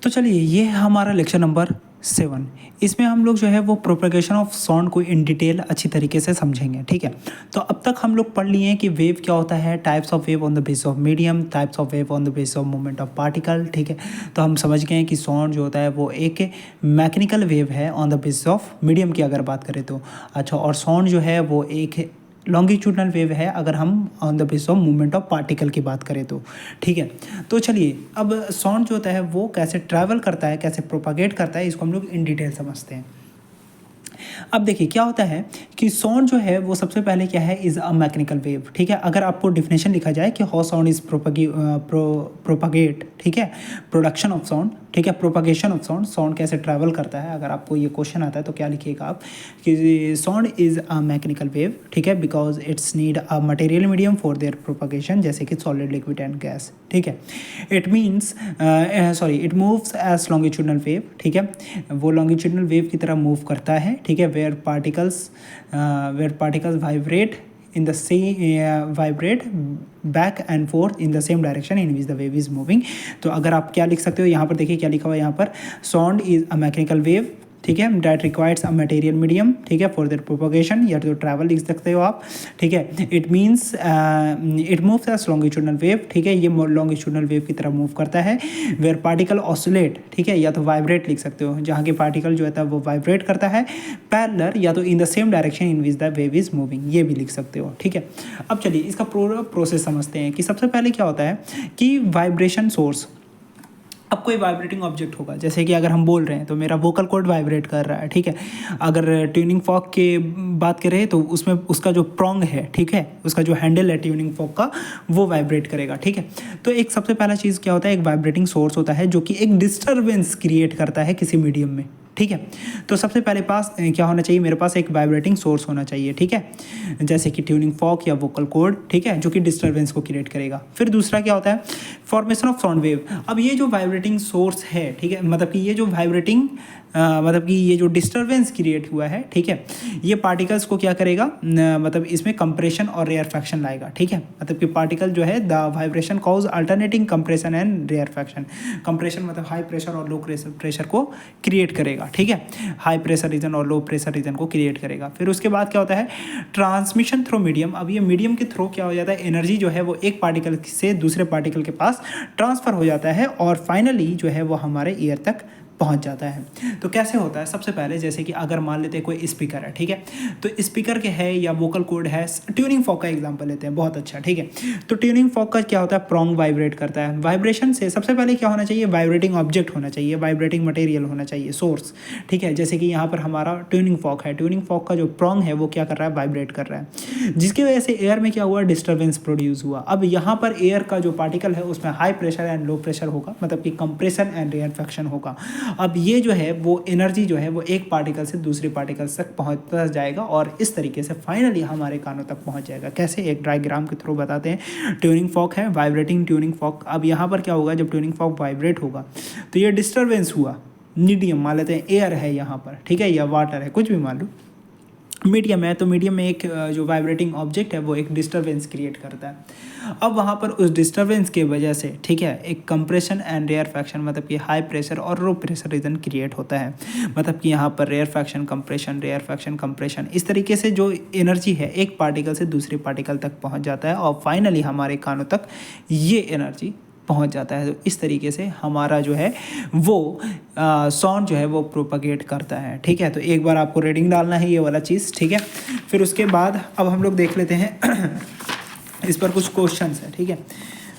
तो चलिए ये है हमारा लेक्चर नंबर 7। इसमें हम लोग जो है वो प्रोपगेशन ऑफ साउंड को इन डिटेल अच्छी तरीके से समझेंगे। ठीक है, तो अब तक हम लोग पढ़ लिए हैं कि वेव क्या होता है, types of wave on the basis of medium, types of wave on the basis of movement of particle. ठीक है, तो हम समझ गए हैं कि साउंड जो होता है वो एक मैकेनिकल वेव है on the basis of medium की अगर बात करें तो। अच्छा, और साउंड जो है वो एक लॉन्गिट्यूडनल वेव है अगर हम on the basis of movement of particle की बात करें तो। ठीक है, तो चलिए अब साउंड जो होता है वो कैसे ट्रैवल करता है, कैसे प्रोपागेट करता है, इसको हम लोग इन डिटेल समझते हैं। अब देखिए क्या होता है कि साउंड जो है वो सबसे पहले क्या है, इज़ अ मैकेनिकल वेव। ठीक है, अगर आपको डिफिनेशन लिखा जाए कि हाउ साउंड इज प्रोपागेट, ठीक है, प्रोडक्शन ऑफ साउंड, ठीक है, प्रोपागेशन ऑफ साउंड, साउंड कैसे ट्रैवल करता है, अगर आपको ये क्वेश्चन आता है तो क्या लिखिएगा आप कि sound is a mechanical wave. ठीक है, because it's need a material medium for their propagation, जैसे कि सॉलिड, लिक्विड एंड गैस। ठीक है, it means it moves as longitudinal wave. ठीक है, वो लॉन्गिट्यूडनल वेव की तरह मूव करता है। ठीक है, where particles vibrate back and forth in the same direction in which the wave is moving। तो अगर आप क्या लिख सकते हो यहाँ पर, देखिए क्या लिखा हुआ है यहाँ पर, sound is a mechanical wave. ठीक है, that requires a material medium. ठीक है, फॉर देयर प्रोपगेशन, या तो ट्रैवल लिख सकते हो आप। ठीक है, it means it moves as longitudinal wave. ठीक है, ये लॉन्गिट्यूडनल वेव की तरह मूव करता है। वेयर पार्टिकल ऑसिलेट, ठीक है, या तो वाइब्रेट लिख सकते हो, जहाँ के पार्टिकल जो है वो वाइब्रेट करता है पैरेलल, या तो in the same direction in which the wave is moving, ये भी लिख सकते हो। ठीक है, अब चलिए इसका पूरा प्रोसेस समझते हैं कि सबसे पहले क्या होता है कि वाइब्रेशन सोर्स। अब कोई वाइब्रेटिंग ऑब्जेक्ट होगा, जैसे कि अगर हम बोल रहे हैं तो मेरा वोकल कॉर्ड वाइब्रेट कर रहा है। ठीक है, अगर ट्यूनिंग फॉक की बात करें तो उसमें उसका जो प्रोंग है, ठीक है, उसका जो हैंडल है ट्यूनिंग फॉक का, वो वाइब्रेट करेगा। ठीक है, तो एक सबसे पहला चीज़ क्या होता है, एक वाइब्रेटिंग सोर्स होता है जो कि एक डिस्टर्बेंस क्रिएट करता है किसी मीडियम में। ठीक है, तो सबसे पहले पास क्या होना चाहिए, मेरे पास एक वाइब्रेटिंग सोर्स होना चाहिए। ठीक है, जैसे कि ट्यूनिंग फॉक या वोकल कॉर्ड, ठीक है, जो कि डिस्टर्बेंस को क्रिएट करेगा। फिर दूसरा क्या होता है, फॉर्मेशन ऑफ साउंड वेव। अब ये जो वाइब्रेटिंग सोर्स है, ठीक है, मतलब कि ये जो वाइब्रेटिंग मतलब कि ये जो डिस्टर्बेंस क्रिएट हुआ है, ठीक है, ये पार्टिकल्स को क्या करेगा, मतलब इसमें कंप्रेशन और रेयरफैक्शन लाएगा। ठीक है, मतलब कि पार्टिकल जो है, the vibration cause alternating compression and rarefaction. Compression मतलब हाई प्रेशर और लो प्रेशर को क्रिएट करेगा। ठीक है, हाई प्रेशर रीजन और लो प्रेशर रीजन को क्रिएट करेगा। फिर उसके बाद क्या होता है, ट्रांसमिशन थ्रू मीडियम। अब ये मीडियम के थ्रू क्या हो जाता है, एनर्जी जो है वो एक पार्टिकल से दूसरे पार्टिकल के पास ट्रांसफ़र हो जाता है और फाइनली जो है वो हमारे ईयर तक पहुंच जाता है। तो कैसे होता है, सबसे पहले जैसे कि अगर मान लेते हैं कोई स्पीकर है, ठीक है, तो स्पीकर के है या वोकल कॉर्ड है, ट्यूनिंग फॉक का एग्जांपल लेते हैं, बहुत अच्छा। ठीक है, तो ट्यूनिंग फॉक का क्या होता है, प्रोंग वाइब्रेट करता है। वाइब्रेशन से सबसे पहले क्या होना चाहिए, वाइब्रेटिंग ऑब्जेक्ट होना चाहिए, वाइब्रेटिंग मटेरियल होना चाहिए, सोर्स। ठीक है, जैसे कि यहाँ पर हमारा ट्यूनिंग फॉक है, ट्यूनिंग फॉक का जो प्रोंग है वो क्या कर रहा है, वाइब्रेट कर रहा है, जिसकी वजह से एयर में क्या हुआ, डिस्टर्बेंस प्रोड्यूस हुआ। अब यहाँ पर एयर का जो पार्टिकल है उसमें high pressure and low pressure होगा, मतलब कि कंप्रेशन एंड रेयरफैक्शन होगा। अब ये जो है वो एनर्जी जो है वो एक पार्टिकल से दूसरे पार्टिकल तक पहुंचता जाएगा और इस तरीके से फाइनली हमारे कानों तक पहुंच जाएगा। कैसे, एक डायग्राम के थ्रू बताते हैं। ट्यूनिंग फॉक है, वाइब्रेटिंग ट्यूनिंग फॉक। अब यहाँ पर क्या होगा, जब ट्यूनिंग फॉक वाइब्रेट होगा तो ये डिस्टर्बेंस हुआ, मीडियम मान लेते हैं, एयर है यहाँ पर, ठीक है, या वाटर है, कुछ भी मान लो, मीडियम है, तो मीडियम में एक जो वाइब्रेटिंग ऑब्जेक्ट है वो एक डिस्टर्बेंस क्रिएट करता है। अब वहाँ पर उस डिस्टर्बेंस की वजह से, ठीक है, एक कंप्रेशन एंड रेयरफैक्शन, मतलब कि हाई प्रेशर और लो प्रेशर रीजन क्रिएट होता है। मतलब कि यहाँ पर रेयरफैक्शन कंप्रेशन, इस तरीके से जो एनर्जी है एक पार्टिकल से दूसरे पार्टिकल तक पहुँच जाता है और फाइनली हमारे कानों तक ये एनर्जी पहुंच जाता है। तो इस तरीके से हमारा जो है वो साउंड जो है वो प्रोपगेट करता है। ठीक है, तो एक बार आपको रीडिंग डालना है ये वाला चीज़। ठीक है, फिर उसके बाद अब हम लोग देख लेते हैं इस पर कुछ क्वेश्चंस हैं। ठीक है,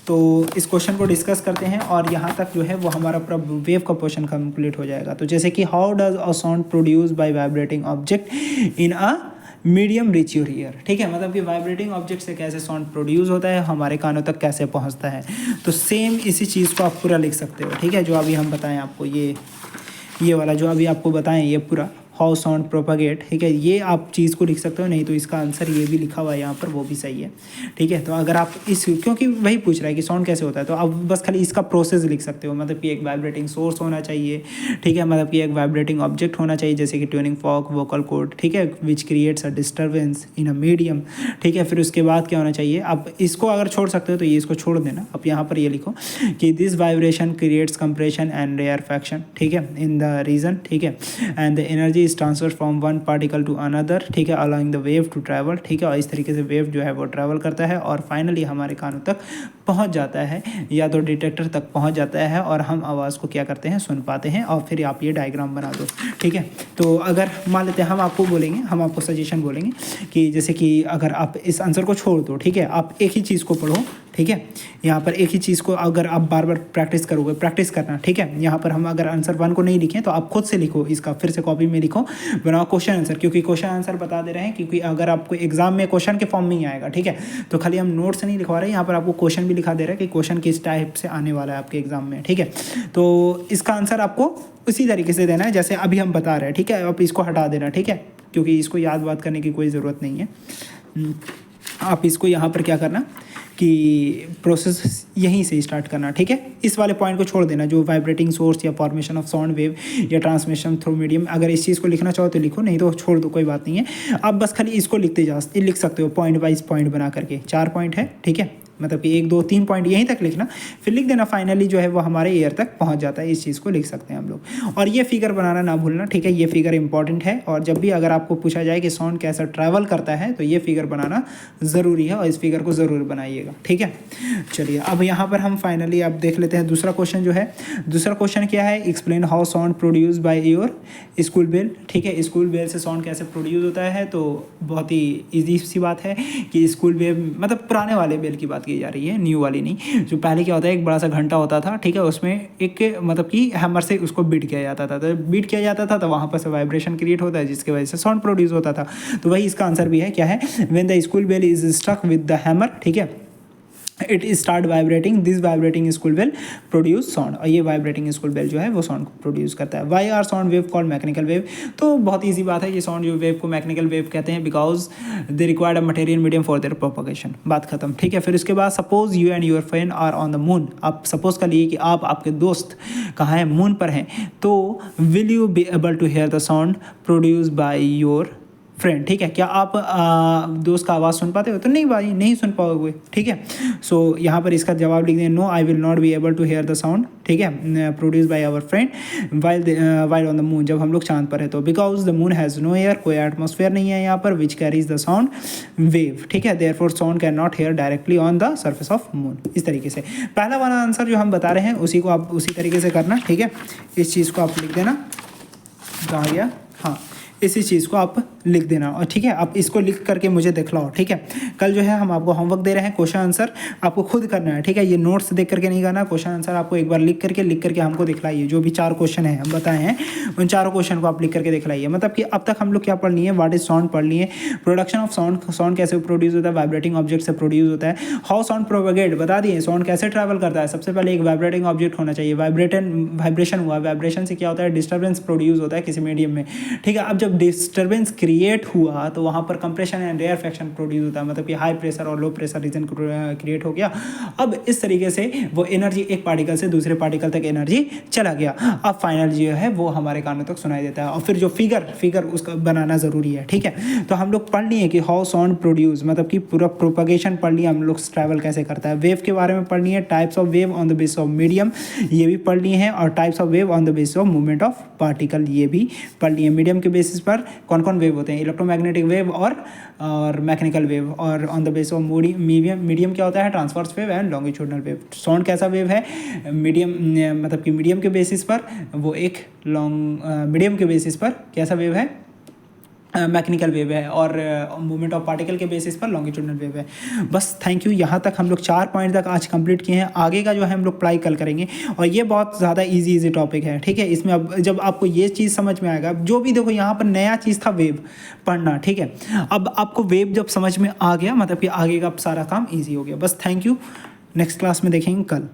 तो इस क्वेश्चन को डिस्कस करते हैं और यहाँ तक जो है वो हमारा पूरा वेव का पोर्शन कंप्लीट हो जाएगा। तो जैसे कि how does a sound produce bye vibrating object in a medium reach your year. ठीक है, मतलब कि वाइब्रेटिंग ऑब्जेक्ट से कैसे साउंड प्रोड्यूस होता है, हमारे कानों तक कैसे पहुंचता है। तो सेम इसी चीज़ को आप पूरा लिख सकते हो। ठीक है, जो अभी हम बताएं आपको, ये वाला जो अभी आपको बताएं, ये पूरा हाउ साउंड प्रोपागेट, ठीक है, ये आप चीज़ को लिख सकते हो, नहीं तो इसका आंसर ये भी लिखा हुआ है यहाँ पर, वो भी सही है, ठीक है। तो अगर आप इस, क्योंकि वही पूछ रहा है कि साउंड कैसे होता है, तो आप बस खाली इसका प्रोसेस लिख सकते हो, मतलब कि एक वाइब्रेटिंग सोर्स होना चाहिए, ठीक है, मतलब कि एक वाइब्रेटिंग ऑब्जेक्ट होना चाहिए जैसे कि ट्यूनिंग फॉर्क, वोकल कॉर्ड, ठीक है, which creates a disturbance in a medium, ठीक है। फिर उसके बाद क्या होना चाहिए, आप इसको अगर छोड़ सकते हो तो ये इसको छोड़ देना, आप यहाँ पर ये लिखो कि this vibration creates compression and rarefaction, ठीक है, इन द रीजन, ठीक है, and the energy is transfer from one particle to another, ठीक है, allowing the wave to travel, ठीक है, और इस तरीके से वेव जो है वो ट्रैवल करता है और फाइनली हमारे कानों तक पहुंच जाता है, या तो डिटेक्टर तक पहुंच जाता है और हम आवाज़ को क्या करते हैं, सुन पाते हैं। और फिर आप ये डायग्राम बना दो, ठीक है। तो अगर मान लेते हैं, हम आपको बोलेंगे, हम आपको सजेशन बोलेंगे कि जैसे कि अगर आप इस आंसर को छोड़ दो, ठीक है, आप एक ही चीज़ को पढ़ो, ठीक है, यहाँ पर एक ही चीज़ को अगर आप बार बार प्रैक्टिस करोगे, प्रैक्टिस करना, ठीक है। यहाँ पर हम अगर आंसर 1 को नहीं लिखें तो आप खुद से लिखो, इसका फिर से कॉपी में लिखो, बनाओ क्वेश्चन आंसर, क्योंकि क्वेश्चन आंसर बता दे रहे हैं, क्योंकि अगर आपको एग्जाम में क्वेश्चन के फॉर्म में ही आएगा, ठीक है, तो खाली हम नोट से नहीं लिखवा रहे, यहाँ पर आपको क्वेश्चन भी लिखा दे रहा है कि क्वेश्चन किस टाइप से आने वाला है आपके एग्जाम में, ठीक है। तो इसका आंसर आपको उसी तरीके से देना है जैसे अभी हम बता रहे हैं, ठीक है। आप इसको हटा देना, ठीक है, क्योंकि इसको याद बात करने की कोई ज़रूरत नहीं है। आप इसको यहाँ पर क्या करना कि प्रोसेस यहीं से स्टार्ट करना, ठीक है। इस वाले पॉइंट को छोड़ देना, जो वाइब्रेटिंग सोर्स या फॉर्मेशन ऑफ साउंड वेव या ट्रांसमिशन थ्रू मीडियम, अगर इस चीज़ को लिखना चाहो तो लिखो, नहीं तो छोड़ दो, कोई बात नहीं है। आप बस खाली इसको लिख सकते हो, पॉइंट वाइज पॉइंट बना करके, 4 पॉइंट है, ठीक है, मतलब कि 1 2 3 पॉइंट यहीं तक लिखना, फिर लिख देना, फाइनली जो है वो हमारे ईयर तक पहुंच जाता है। इस चीज़ को लिख सकते हैं हम लोग। और ये फिगर बनाना ना भूलना, ठीक है, ये फिगर इंपॉर्टेंट है, और जब भी अगर आपको पूछा जाए कि साउंड कैसा ट्रैवल करता है तो ये फिगर बनाना ज़रूरी है, और इस फिगर को ज़रूर बनाइएगा, ठीक है। चलिए अब यहाँ पर हम फाइनली अब देख लेते हैं दूसरा क्वेश्चन जो है। दूसरा क्वेश्चन क्या है, explain how sound produce by your school bell, ठीक है, स्कूल बेल से साउंड कैसे प्रोड्यूस होता है। तो बहुत ही ईजी सी बात है कि स्कूल बेल मतलब पुराने वाले बेल की बात की जा रही है, न्यू वाली नहीं। जो पहले क्या होता है, एक बड़ा सा घंटा होता था, ठीक है, उसमें एक मतलब कि हैमर से उसको बीट किया जाता था, तो बीट किया जाता था तो वहाँ पर से वाइब्रेशन क्रिएट होता है, जिसकी वजह से साउंड प्रोड्यूस होता था। तो वही इसका आंसर भी है, क्या है, when the school bell is struck with the hammer, ठीक है, it start vibrating, this vibrating school bell produce sound, और ये वाइब्रेटिंग स्कूल बेल जो है वो साउंड को प्रोड्यूस करता है। Why are sound wave called mechanical wave, तो बहुत ईजी बात है, ये साउंड जो वेव को मैकेनिकल वेव कहते हैं, because they required a material medium for their propagation, बात खत्म, ठीक है। फिर उसके बाद suppose you and your friend are on the moon, आप सपोज कर लिए कि आप आपके दोस्त कहाँ हैं, मून पर हैं, तो will you be able to hear the sound produce by your friend, ठीक है, क्या आप दोस्त का आवाज़ सुन पाते हो, तो नहीं भाई, नहीं सुन पाओगे, ठीक है। सो यहाँ पर इसका जवाब लिख दें, no I will not be able to hear the sound, ठीक है, produce by our friend while on the moon, जब हम लोग चांद पर है तो, because the moon has no air, कोई एटमॉस्फेयर नहीं है यहाँ पर, which carries the sound wave, ठीक है, therefore sound can not hear directly on the surface of moon. इस तरीके से पहला वाला आंसर जो हम बता रहे हैं उसी को आप उसी तरीके से करना, ठीक है। इस चीज़ को आप लिख देना, कहाँ गया, हाँ, इसी चीज़ को आप लिख देना, और ठीक है, आप इसको लिख करके मुझे दिखलाओ, ठीक है। कल जो है हम आपको होमवर्क दे रहे हैं, क्वेश्चन आंसर आपको खुद करना है, ठीक है, ये नोट्स देख करके नहीं करना, क्वेश्चन आंसर आपको एक बार लिख करके हमको दिखलाइए। जो भी 4 क्वेश्चन हैं हम बताए हैं, उन 4 क्वेश्चन को आप लिख करके दिखलाइए। मतलब कि अब तक हम लोग क्या पढ़ लिए, व्हाट इज साउंड पढ़ लिए, प्रोडक्शन ऑफ साउंड, साउंड कैसे प्रोड्यूस होता है, वाइब्रेटिंग ऑब्जेक्ट से प्रोड्यूस होता है, हाउ साउंड प्रोपेगेट बता दिए, साउंड कैसे ट्रैवल करता है। सबसे पहले एक वाइब्रेटिंग ऑब्जेक्ट होना चाहिए, वाइब्रेशन हुआ, वाइब्रेशन से क्या होता है, डिस्टर्बेंस प्रोड्यूस होता है किसी मीडियम में, ठीक है। अब जब डिस्टर्बेंस क्रिएट हुआ तो वहाँ पर कंप्रेशन एंड रेयरफैक्शन प्रोड्यूस होता है, मतलब कि हाई प्रेशर और लो प्रेशर रीजन क्रिएट हो गया। अब इस तरीके से वो एनर्जी एक पार्टिकल से दूसरे पार्टिकल तक एनर्जी चला गया, अब फाइनल जो है वो हमारे कानों तक सुनाई देता है। और फिर जो फिगर उसका बनाना ज़रूरी है, ठीक है। तो हम लोग पढ़ लिए कि हाउ साउंड प्रोड्यूस, मतलब कि पूरा प्रोपगेशन पढ़ लिया हम लोग, ट्रैवल कैसे करता है। वेव के बारे में पढ़ लिए, types of wave on the basis of medium, ये भी पढ़ लिए हैं, और types of wave on the basis of movement of particle, ये भी पढ़ लिए। मीडियम के बेसिस पर कौन कौन वेव होते हैं, इलेक्ट्रोमैग्नेटिक वेव और मैकेनिकल वेव, और on the basis of medium क्या होता है, transverse wave and longitudinal wave. Sound कैसा वेव है, मीडियम, मतलब कि मीडियम के बेसिस पर वो एक मीडियम के बेसिस पर कैसा वेव है, मैकेनिकल वेव है, और मूवमेंट ऑफ पार्टिकल के बेसिस पर लॉन्गिट्यूडनल वेव है। बस थैंक यू, यहाँ तक हम लोग 4 पॉइंट तक आज कंप्लीट किए हैं। आगे का जो है हम लोग पढ़ाई कल करेंगे, और ये बहुत ज़्यादा इजी टॉपिक है, ठीक है। इसमें अब जब आपको ये चीज़ समझ में आएगा, जो भी देखो यहाँ पर नया चीज़ था वेव पढ़ना, ठीक है। अब आपको वेव जब समझ में आ गया, मतलब कि आगे का सारा काम ईजी हो गया। बस थैंक यू, नेक्स्ट क्लास में देखेंगे कल।